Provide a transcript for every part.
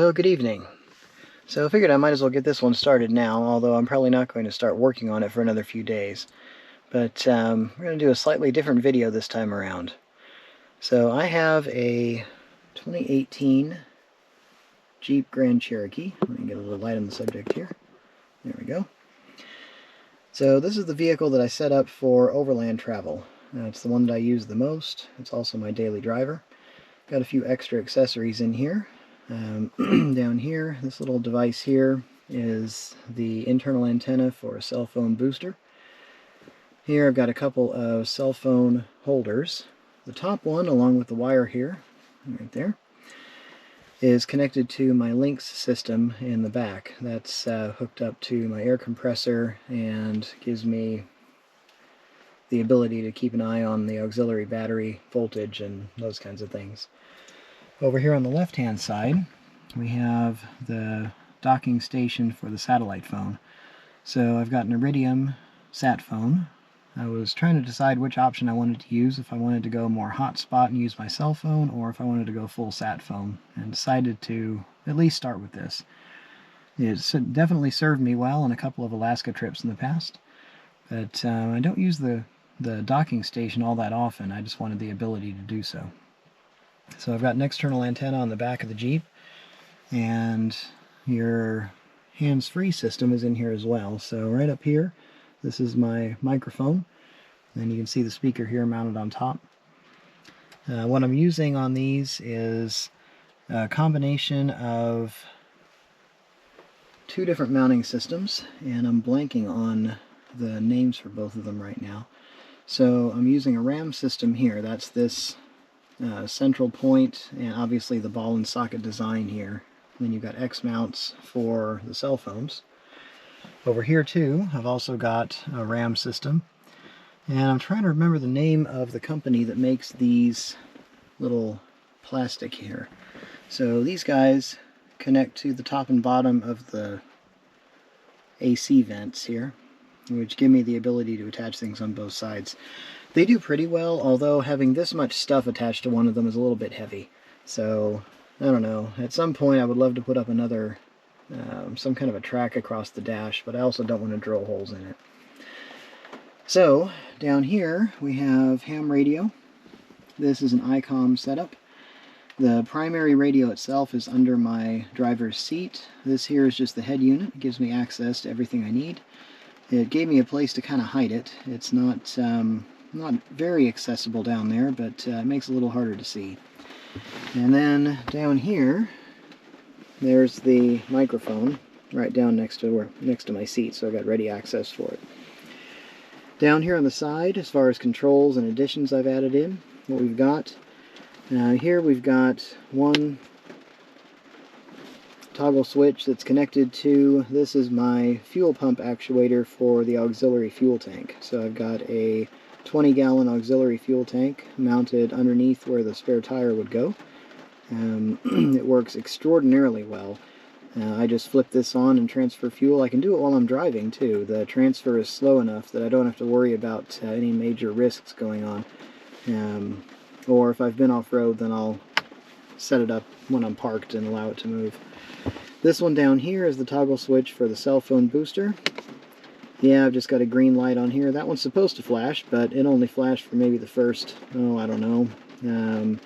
Hello, good evening. So I figured I might as well get this one started now, although I'm probably not going to start working on it for another few days. But we're going to do a slightly different video this time around. So I have a 2018 Jeep Grand Cherokee. Let me get a little light on the subject here. There we go. So this is the vehicle that I set up for overland travel. It's the one that I use the most. It's also my daily driver. Got a few extra accessories in here. Down here, this little device here is the internal antenna for a cell phone booster. Here I've got a couple of cell phone holders. The top one, along with the wire here, right there, is connected to my Lynx system in the back. That's hooked up to my air compressor and gives me the ability to keep an eye on the auxiliary battery voltage and those kinds of things. Over here on the left-hand side, we have the docking station for the satellite phone. So I've got an Iridium sat phone. I was trying to decide which option I wanted to use, if I wanted to go more hotspot and use my cell phone, or if I wanted to go full sat phone, and decided to at least start with this. It's definitely served me well on a couple of Alaska trips in the past, but I don't use the docking station all that often. I just wanted the ability to do so. So I've got an external antenna on the back of the Jeep, and your hands-free system is in here as well. So right up here, this is my microphone, and you can see the speaker here mounted on top. What I'm using on these is a combination of two different mounting systems, and I'm blanking on the names for both of them right now. So I'm using a RAM system here. That's this central point, and obviously the ball and socket design here. Then you've got X mounts for the cell phones. Over here too, I've also got a RAM system, and I'm trying to remember the name of the company that makes these little plastic here. So these guys connect to the top and bottom of the AC vents here, which give me the ability to attach things on both sides. They do pretty well, although having this much stuff attached to one of them is a little bit heavy. So, I don't know. At some point I would love to put up another, some kind of a track across the dash, but I also don't want to drill holes in it. So, down here we have ham radio. This is an ICOM setup. The primary radio itself is under my driver's seat. This here is just the head unit. It gives me access to everything I need. It gave me a place to kind of hide it. It's not very accessible down there, but it makes it a little harder to see. And then down here, there's the microphone right down next to my seat, so I've got ready access for it. Down here on the side, as far as controls and additions I've added in, what we've got, here we've got one toggle switch that's connected to, this is my fuel pump actuator for the auxiliary fuel tank. So I've got a 20-gallon auxiliary fuel tank mounted underneath where the spare tire would go. It works extraordinarily well. I just flip this on and transfer fuel. I can do it while I'm driving too. The transfer is slow enough that I don't have to worry about any major risks going on. Or if I've been off-road, then I'll set it up when I'm parked and allow it to move. This one down here is the toggle switch for the cell phone booster. Yeah, I've just got a green light on here. That one's supposed to flash, but it only flashed for maybe the first, I don't know,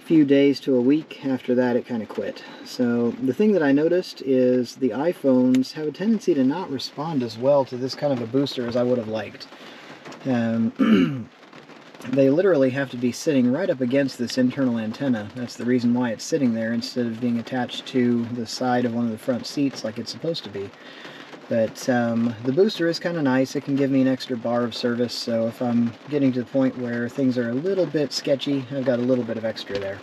few days to a week. After that, it kind of quit. So the thing that I noticed is the iPhones have a tendency to not respond as well to this kind of a booster as I would have liked. They literally have to be sitting right up against this internal antenna. That's the reason why it's sitting there instead of being attached to the side of one of the front seats like it's supposed to be. But the booster is kind of nice. It can give me an extra bar of service, so if I'm getting to the point where things are a little bit sketchy, I've got a little bit of extra there.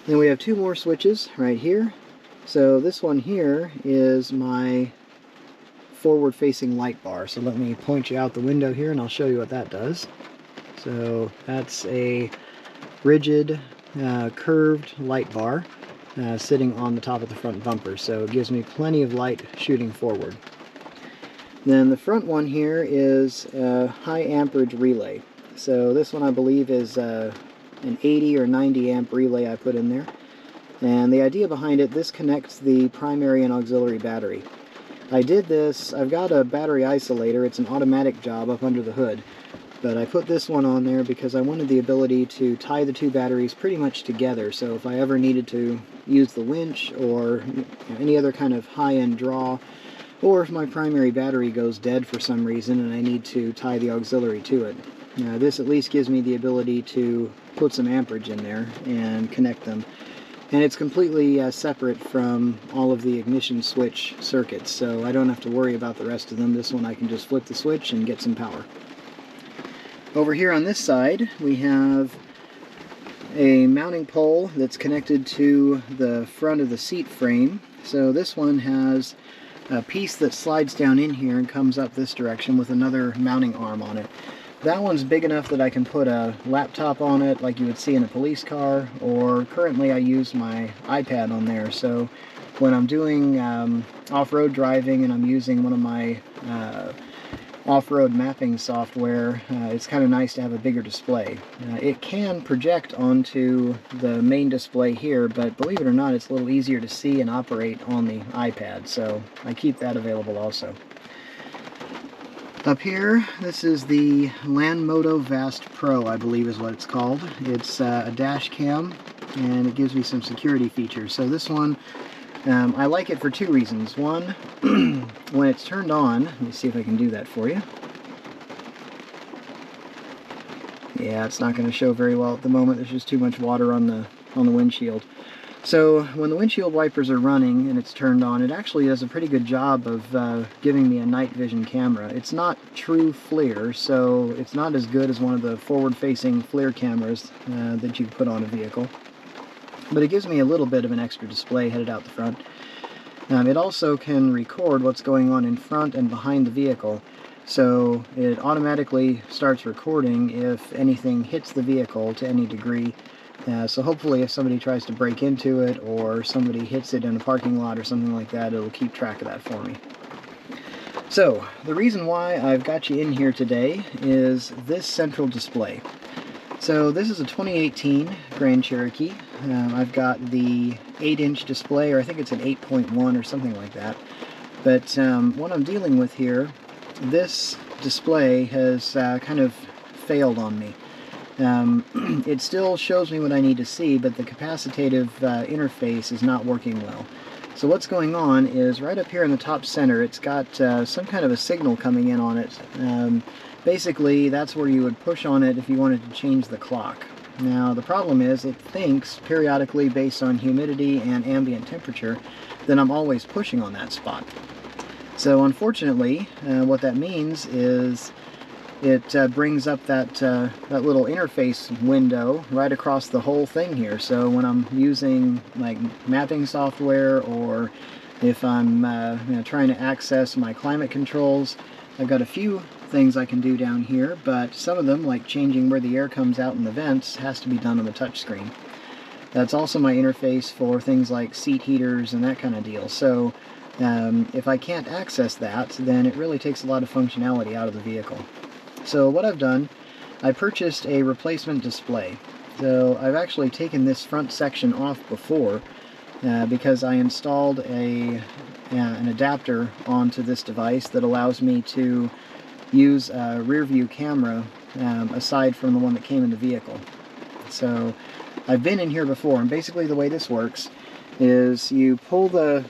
Then we have two more switches right here. So this one here is my forward-facing light bar. So let me point you out the window here and I'll show you what that does. So that's a rigid, curved light bar sitting on the top of the front bumper, so it gives me plenty of light shooting forward. Then the front one here is a high amperage relay. So this one I believe is an 80 or 90 amp relay I put in there. And the idea behind it, this connects the primary and auxiliary battery. I did this, I've got a battery isolator, it's an automatic job up under the hood, but I put this one on there because I wanted the ability to tie the two batteries pretty much together, so if I ever needed to use the winch or any other kind of high-end draw, or if my primary battery goes dead for some reason and I need to tie the auxiliary to it. Now this at least gives me the ability to put some amperage in there and connect them. And it's completely separate from all of the ignition switch circuits, so I don't have to worry about the rest of them. This one I can just flip the switch and get some power. Over here on this side we have a mounting pole that's connected to the front of the seat frame. So this one has a piece that slides down in here and comes up this direction with another mounting arm on it. That one's big enough that I can put a laptop on it like you would see in a police car, or currently I use my iPad on there, so when I'm doing off-road driving and I'm using one of my off-road mapping software, it's kind of nice to have a bigger display. It can project onto the main display here, but believe it or not, it's a little easier to see and operate on the iPad, so I keep that available also. Up here, this is the Landmoto Vast Pro, I believe is what it's called. It's a dash cam, and it gives me some security features. So this one, I like it for two reasons. One, when it's turned on, let me see if I can do that for you. Yeah, it's not going to show very well at the moment. There's just too much water on the windshield. So when the windshield wipers are running and it's turned on, it actually does a pretty good job of giving me a night vision camera. It's not true FLIR, so it's not as good as one of the forward-facing FLIR cameras that you put on a vehicle. But it gives me a little bit of an extra display headed out the front. It also can record what's going on in front and behind the vehicle, so it automatically starts recording if anything hits the vehicle to any degree. So hopefully if somebody tries to break into it or somebody hits it in a parking lot or something like that, it'll keep track of that for me. So the reason why I've got you in here today is this central display. So this is a 2018 Grand Cherokee. I've got the 8-inch display, or I think it's an 8.1 or something like that. But what I'm dealing with here, this display has kind of failed on me. It still shows me what I need to see, but the capacitive interface is not working well. So what's going on is right up here in the top center, it's got some kind of a signal coming in on it. Basically, that's where you would push on it if you wanted to change the clock. Now, the problem is it thinks periodically based on humidity and ambient temperature that I'm always pushing on that spot. So unfortunately, what that means is it brings up that little interface window right across the whole thing here. So when I'm using like mapping software, or if I'm trying to access my climate controls, I've got a few things I can do down here, but some of them, like changing where the air comes out in the vents, has to be done on the touch screen. That's also my interface for things like seat heaters and that kind of deal. So if I can't access that, then it really takes a lot of functionality out of the vehicle. So what I've done, I purchased a replacement display. So I've actually taken this front section off before because I installed an adapter onto this device that allows me to use a rear view camera aside from the one that came in the vehicle. So I've been in here before, and basically the way this works is you pull the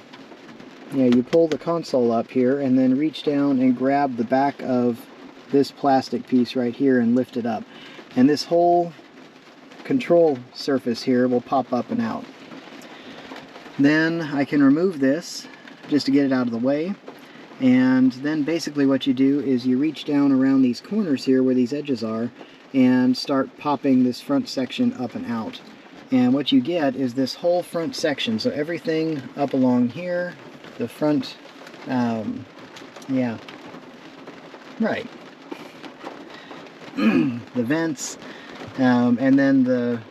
console up here and then reach down and grab the back of this plastic piece right here and lift it up, and this whole control surface here will pop up and out. Then I can remove this just to get it out of the way, and then basically what you do is you reach down around these corners here where these edges are and start popping this front section up and out, and what you get is this whole front section. So everything up along here, the front, yeah, right, the vents, and then the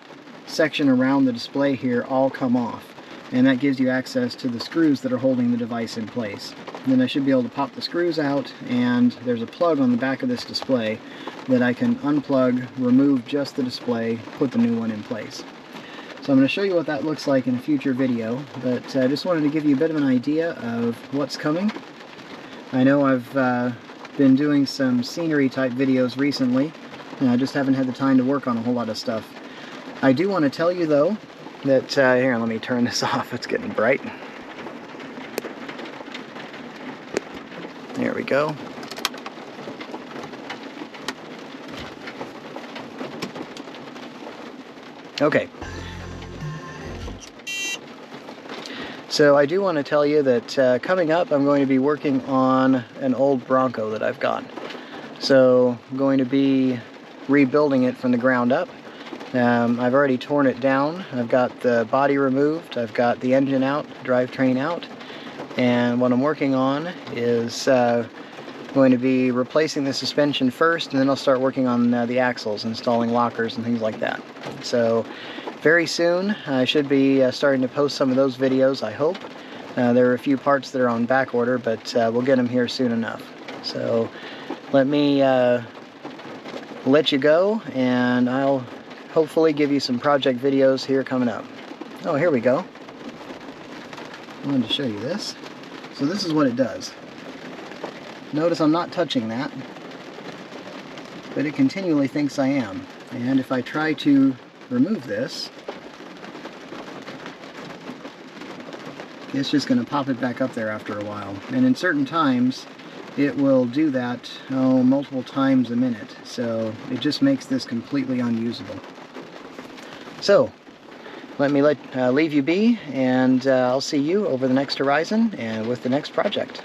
section around the display here all come off, and that gives you access to the screws that are holding the device in place. And then I should be able to pop the screws out, and there's a plug on the back of this display that I can unplug, remove just the display, put the new one in place. So I'm going to show you what that looks like in a future video, but I just wanted to give you a bit of an idea of what's coming. I know I've been doing some scenery type videos recently, and I just haven't had the time to work on a whole lot of stuff. I do want to tell you though that, here, let me turn this off, it's getting bright. There we go. Okay. So I do want to tell you that coming up I'm going to be working on an old Bronco that I've got. So I'm going to be rebuilding it from the ground up. I've already torn it down. I've got the body removed, I've got the engine out, drivetrain out, and what I'm working on is going to be replacing the suspension first, and then I'll start working on the axles, installing lockers and things like that. So very soon I should be starting to post some of those videos, I hope. There are a few parts that are on back order, but we'll get them here soon enough. So let me let you go, and I'll hopefully give you some project videos here coming up. Oh, here we go. I wanted to show you this. So this is what it does. Notice I'm not touching that, but it continually thinks I am. And if I try to remove this, it's just going to pop it back up there after a while. And in certain times, it will do that multiple times a minute. So it just makes this completely unusable. So let me leave you be, and I'll see you over the next horizon and with the next project.